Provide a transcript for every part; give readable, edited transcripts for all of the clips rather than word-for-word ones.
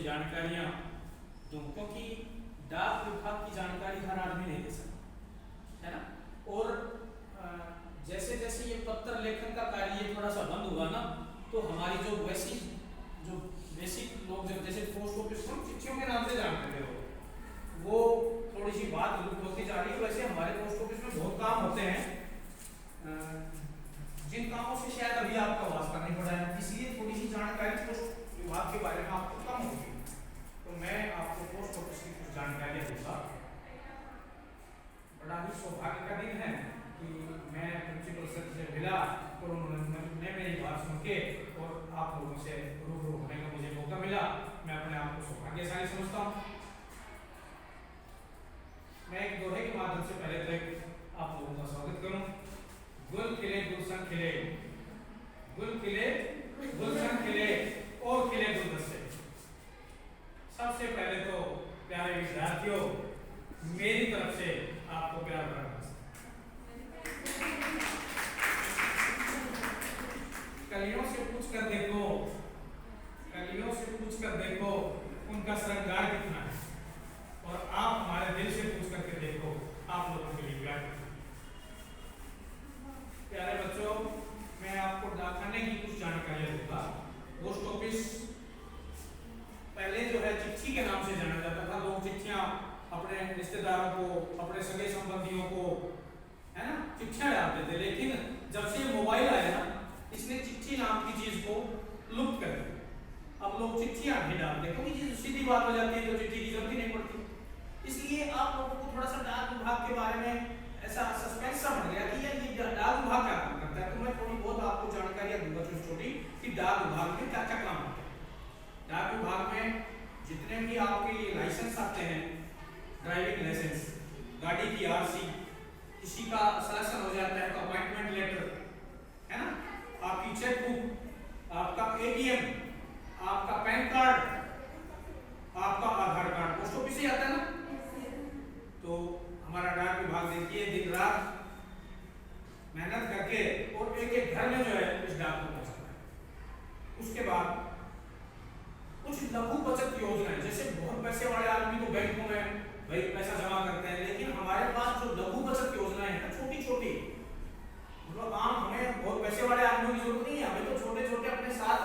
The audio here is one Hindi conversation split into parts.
सी जानकारियां दूं, क्योंकि डाक विभाग की जानकारी हर आदमी नहीं दे सकता है ना। और जैसे जैसे ये पत्र लेखन का कार्य थोड़ा सा बंद हुआ ना, तो हमारी जो बेसिक लोग जैसे पोस्ट ऑफिस में चिट्ठियों के नाम से जानते हो, वो थोड़ी सी बात लुप्त होती जा रही है। वैसे हमारे पोस्ट ऑफिस में बहुत काम होते हैं, जिन कामों से शायद अभी आपका वास्ता नहीं पड़ा है, इसलिए थोड़ी सी जानकारी पोस्ट विभाग के बारे में आपको कम होगी। तो मैं आपको पोस्ट ऑफिस की कुछ जानकारियां दूंगा। बड़ा ही सौभाग्य का दिन है कि मैं प्रिंसिपल सर से मिला और उन्होंने मेरी बात सुन के और आप लोगों से रूबरू होने का मुझे मौका मिला। मैं अपने आप को सौभाग्यशाली समझता हूँ। मैं एक दोहे के माध्यम से पहले तक आप लोगों का स्वागत करूं। गुल खिले गुलशन खिले, गुल खिले गुलशन खिले और खिले गुलदस्ते। सबसे पहले तो प्यारे विद्यार्थियों, मेरी तरफ से आपको प्यार भरा कलियों से पूछ कर देखो, कलियों से पूछ कर देखो उनका श्रृंगार कितना है, और आप हमारे दिल से पूछ करके देखो आप लोगों के लिए क्या है। प्यारे बच्चों, मैं आपको डाकखाने की कुछ जानकारियां दूंगा। पोस्ट ऑफिस पहले जो है चिट्ठी के नाम से जाना जाता था। लोग चिट्ठियां अपने रिश्तेदारों को, अपने सगे संबंधियों को, है ना, चिट्ठियां डालते थे। लेकिन जब से मोबाइल आया ना, इसने चिट्ठी नाम की चीज को लुप्त कर दिया। अब लोग चिट्ठियां नहीं डालते, क्योंकि सीधी बात हो जाती है तो चिट्ठी की जरूरत ही नहीं पड़ती। इसलिए आप लोगों को थोड़ा सा डाक विभाग के बारे में ऐसा सस्पेंस सा बढ़ गया कि यार ये डाक विभाग क्या काम करता है। तो मैं थोड़ी बहुत आपको जानकारियां दूंगा छोटी छोटी कि डाक विभाग में क्या क्या काम होता है। डाक विभाग में जितने भी आपके लिए लाइसेंस आते हैं, ड्राइविंग लाइसेंस, गाड़ी की आरसी, किसी का सिलेक्शन हो जाता है तो अपॉइंटमेंट लेटर, है ना, आपकी चेकबुक, आपका एटीएम, आपका पैन कार्ड, आपका आधार कार्ड पोस्ट ऑफिस से आता है ना। तो हमारा डाक विभाग देखिए दिन रात मेहनत करके और एक एक घर में जो है इस डाक को पहुंचाता है। उसके बाद कुछ लघु बचत योजनाएं, जैसे बहुत पैसे वाले आदमी तो बैंकों में भाई पैसा जमा करते हैं, लेकिन हमारे पास जो लघु बचत योजनाएं हैं छोटी छोटी, मतलब आम हमें बहुत पैसे वाले आदमियों की जरूरत नहीं है, हमें तो छोटे छोटे अपने साथ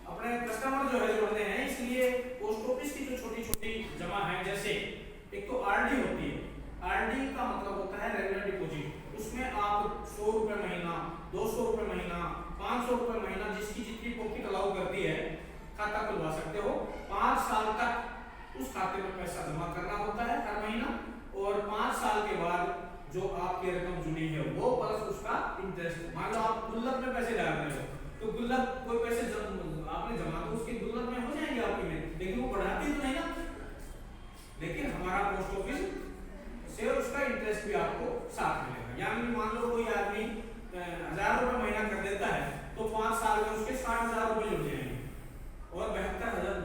अपने कस्टमर जो है जोड़ने हैं। इसलिए पोस्ट ऑफिस की जो छोटी छोटी जमा है, जैसे एक तो आरडी होती है। आरडी का मतलब होता है रेगुलर डिपॉजिट। उसमें आप 100 रुपए महीना, 200 रुपए महीना, 500 रुपए महीना, जिसकी जितनी पॉकेट अलाउ करती है, खाता खुलवा सकते हो। 5 साल तक उस खाते में पैसा जमा करना होता है हर महीना, और 5 साल के बाद जो आपकी रकम जुड़ी है वो प्लस उसका इंटरेस्ट। मान लो आप गुल्लक में पैसे डाल रहे हो, तो गुल्लक कोई पैसे आपने जमा तो उसके गुल्लक में हो जाएंगे आपकी में, लेकिन वो बढ़ाती तो नहीं ना। लेकिन हमारा पोस्ट ऑफिस से उसका इंटरेस्ट भी आपको साथ मिलेगा। यानी मान लो कोई आदमी 1000 रुपए महीना कर देता है, तो 5 साल में उसके 60,000 रुपए जुड़ जाएंगे और 72,000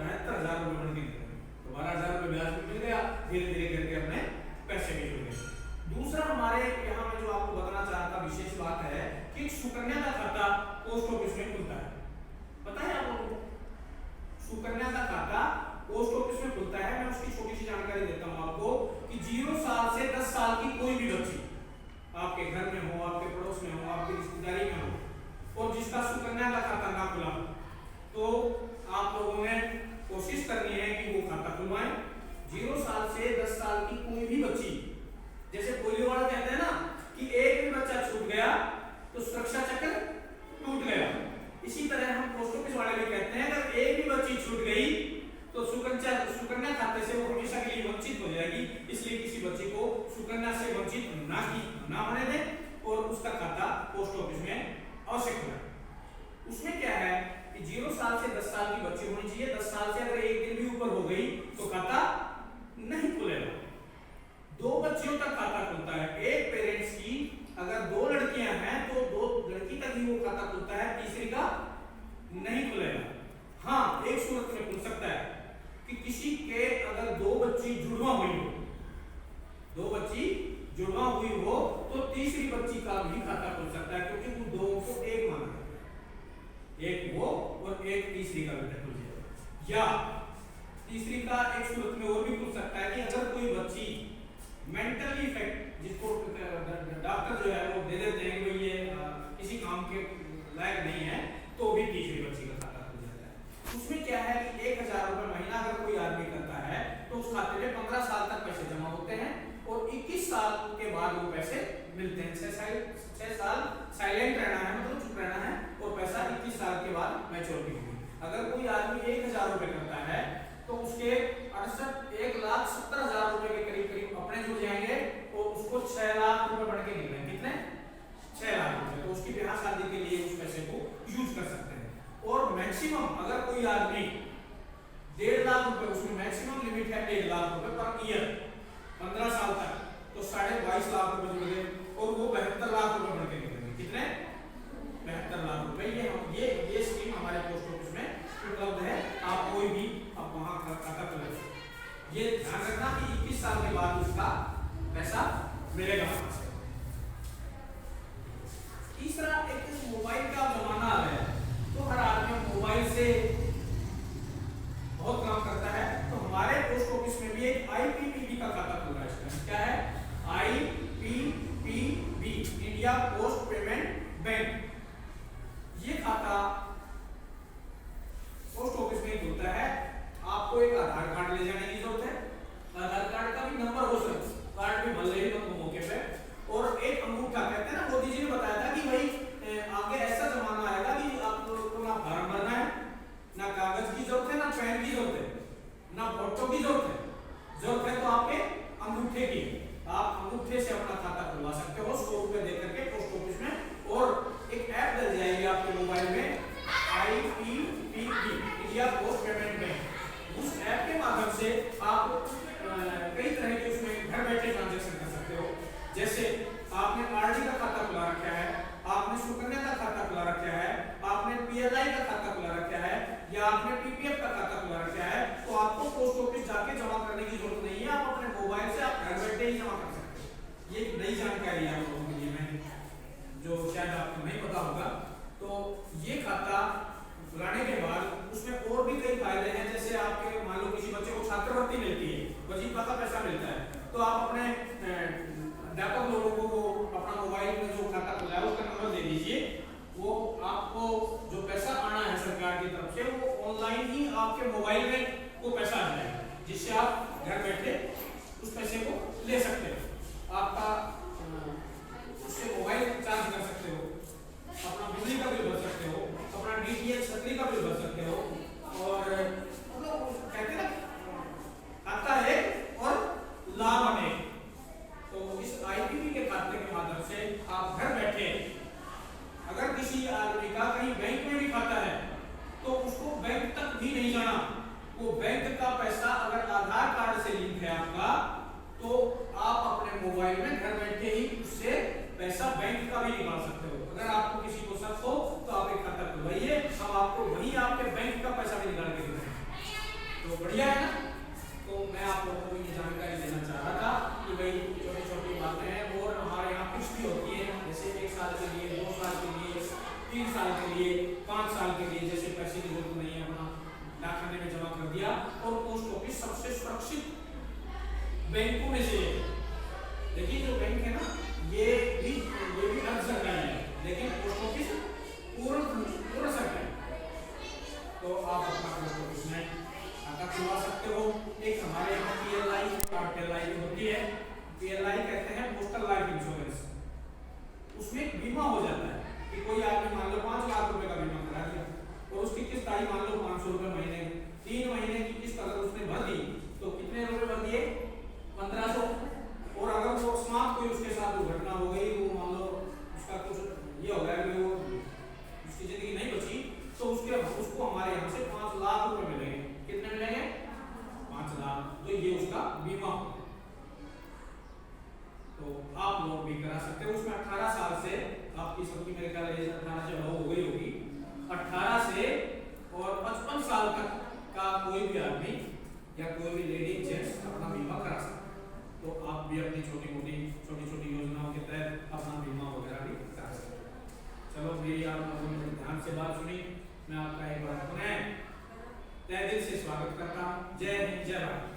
रुपए बढ़ गए, तो 12,000 रुपए ब्याज भी मिल गया। धीरे धीरे करके अपने पैसे भी जुड़ गए। दूसरा हमारे यहाँ में जो आपको बताना चाहता विशेष बात है कि सुकन्या का खाता पोस्ट ऑफिस में खुलता है। पता है आप लोगों को? सुकन्या का खाता पोस्ट ऑफिस में खुलता है। मैं उसकी छोटी सी जानकारी देता हूँ आपको कि 0 साल से 10 साल की कोई भी बच्ची आपके घर में हो, आपके पड़ोस में हो, आपकी रिश्तेदारी में हो, और जिसका सुकन्या का खाता ना खुला, तो आप लोगों ने कोशिश करनी है कि वो खाता खुलवाएं। 0 साल से 10 साल की कोई भी बच्ची, जैसे पोलियो वाला कहते हैं ना कि एक भी बच्चा छूट गया तो सुरक्षा चक्र टूट गया, इसी तरह हम पोस्ट ऑफिस वाले भी कहते हैं अगर एक भी बच्ची छूट गई तो सुकन्या खाते से वो हमेशा के लिए वंचित हो जाएगी। इसलिए किसी बच्ची को सुकन्या से वंचित ना होने दें और उसका खाता पोस्ट ऑफिस में अवश्य खुले। उसमें क्या है कि 0 साल से 10 साल की बच्ची होनी चाहिए। 10 साल से अगर एक दिन भी ऊपर हो गई तो खाता नहीं खुलेगा। 2 बच्चियों तक खाता खुलता है। एक पेरेंट्स की अगर 2 लड़कियां हैं तो 2 लड़की तक ही वो खाता खुलता है, तीसरी का नहीं खुलेगा। हाँ, एक सूरत में खुल सकता है कि किसी के अगर 2 बच्ची जुड़वा हुई हो, 2 बच्ची जुड़वा हुई हो तो तीसरी बच्ची का भी खाता खुल सकता है, क्योंकि उन 2 को एक माना जाता है, एक वो और एक तीसरी का भी खुल जाएगा। या तीसरी का एक सूरत में और भी पूछ सकता है कि अगर कोई बच्ची मेंटली इफेक्ट, जिसको डॉक्टर जो है वो दे देते हैं कि ये किसी काम के लायक नहीं है, तो भी तीसरी बच्ची का खाता खुल जाता है। उसमें क्या है कि 1000 रुपए महीना अगर कोई आदमी करता है तो उस खाते में 15 साल तक पैसे जमा होते हैं और 21 साल के बाद वो पैसे मिलते हैं। 6 साल साइलेंट रहना है, मतलब चुप रहना है, और पैसा 21 साल के बाद मैच्योरिटी होगी। अगर कोई आदमी 1000 रुपए करता है तो उसके 1,70,000 रुपए के करीब करीब अपने जुड़ जाएंगे और उसको 6 लाख रुपए बढ़ के निकलेंगे। कितने? 6 लाख रुपए। तो उसकी ब्याह शादी के लिए उस पैसे को यूज कर सकते हैं। और मैक्सिमम अगर कोई आदमी 1.5 लाख रुपए, उसमें मैक्सिमम लिमिट है 1.5 लाख रुपए पर ईयर 15 साल तक, तो 22.5 लाख रुपए जुड़ गए और वो 72 लाख रुपए बढ़ के निकलेंगे। कितने? 72 लाख रुपए। ये स्कीम हमारे पोस्ट ऑफिस में उपलब्ध है। आप कोई भी अब वहां खाता खोल सकते हैं। ये ध्यान रखना कि 21 साल के बाद उसका पैसा मिलेगा। तीसरा, एक मोबाइल का जमाना आ गया है तो हर आदमी मोबाइल से बहुत काम करता है। तो हमारे पोस्ट ऑफिस में भी एक आईपीपीबी का खाता खुल रहा है। इसका क्या है? IPPB, India post payment bank. ये खाता पोस्ट ऑफिस में खुलता है। आपको एक आधार कार्ड ले जाने की जरूरत है। आधार कार्ड का भी नंबर हो सकता है, कार्ड भी भर ले मौके पे, और एक अंगूठा। कहते हैं ना, मोदी जी ने बताया था कि भाई आगे ऐसा जमाना आएगा कि आप लोगों को ना फॉर्म भरना है, ना कागज की जरूरत है, ना पेन की जरूरत है, ना फोटो की जरूरत है। जरूरत है तो आपके अंगूठे की। आप अंगूठे से अपना खाता खुलवा सकते हो 100 रुपए दे करके पोस्ट ऑफिस में, और एक ऐप डल जाएगी आपके मोबाइल में, IPPB, India post payment bank. उस ऐप के माध्यम से आप कई तरह के उसमें घर बैठे ट्रांजैक्शन कर सकते हो। जैसे आपने आरडी का खाता खुला रखा है, आपने सुकन्या का खाता खुला रखा है, आपने पीएलआई का खाता खुला रखा है, या आपने पीपीएफ का खाता खुला रखा है, तो आपको पोस्ट ऑफिस जाके जमा करने की जरूरत नहीं है। आप अपने मोबाइल से आप घर बैठे ही जमा कर सकते हो। ये एक नई जानकारी है आप लोगों के लिए, मैं जो शायद आपको नहीं पता होगा। तो ये खाता खुलाने के बाद उसमें और भी कई फायदे हैं। जैसे आपके मान लो किसी बच्चे को छात्रवृत्ति मिलती है, वजीफा का पैसा मिलता है, तो आप अपने अध्यापक लोगों को अपना मोबाइल में जो खाता खुला है उसका नंबर दे दीजिए। वो आपको जो पैसा आना है सरकार की तरफ से, वो ऑनलाइन ही आपके मोबाइल में वो पैसा आ जाएगा, जिससे आप घर बैठे उस पैसे को ले सकते हो। आपका उससे मोबाइल चार्ज कर सकते हो, अपना बिजली का बिल भर सकते हो, अपना डीटीएच छतरी का बिल भर सकते हो, और मतलब कहते हैं ना, खाता है और लाभ अनेक। तो इस आईपीपी के खाते के माध्यम से आप घर बैठे, अगर किसी आदमी का कहीं बैंक में भी खाता है तो उसको बैंक तक भी नहीं जाना। वो बैंक का पैसा अगर आधार कार्ड से लिंक है आपका, तो आप अपने मोबाइल में घर बैठे ही उससे पैसा बैंक का भी निकाल सकते हो। अगर आपको किसी को शक हो तो आप एक खाता खुलवाइए, हम आपको वहीं आपके बैंक का पैसा भी निकाल के देंगे। तो बढ़िया है ना। तो मैं आप लोगों को ये जानकारी देना चाह रहा था कि भाई छोटी छोटी बातें हैं, और हमारे यहाँ कुछ भी होती है, जैसे 1 साल के लिए, 2 साल के लिए, 3 साल के लिए, 5 साल के लिए, जैसे पैसे की जरूरत नहीं है, अपना डाकखाने में जमा कर दिया। और पोस्ट ऑफिस सबसे सुरक्षित बैंकों में से है। देखिए जो बैंक है ना, ये भी अर्ध सरकारी है, लेकिन पोस्ट ऑफिस पूर्ण सरकारी। तो आप अपना पोस्ट ऑफिस में खाता खुलवा सकते हो। एक हमारे यहाँ पीएलआई होती है, पीएलआई कहते हैं पोस्टल लाइफ इंश्योरेंस। उसमें बीमा हो जाता है कि कोई आदमी मान लो 5 लाख रुपए का बीमा करा दिया और उसकी किस्त आई मान लो 500 रुपए महीने, 3 महीने की किस्त अगर उसने भर दी तो कितने रुपए भर दिए? 1500। और अगर वो अकस्मात कोई उसके साथ दुर्घटना हो गई, वो मान लो उसका कुछ ये हो गया कि वो उसकी जिंदगी नहीं बची, तो उसको हमारे यहाँ से 5 लाख रुपए मिलेंगे। कितने मिलेंगे? 5 लाख। तो ये उसका बीमा। तो आप लोग भी करा सकते हो। उसमें 18 साल से आपकी सबकी मेरे ख्याल एज 18 से हो गई होगी, 18 से और 55 साल तक का कोई भी आदमी या कोई भी लेडी जेंट्स अपना बीमा करा सकते हैं। तो आप भी अपनी छोटी छोटी योजनाओं के तहत अपना बीमा वगैरह भी करा सकते हैं। चलो मेरी आप लोगों ने ध्यान से बात सुनी, मैं आपका एक बार पुनः तहे दिल से स्वागत करता हूँ। जय हिंद, जय भारत।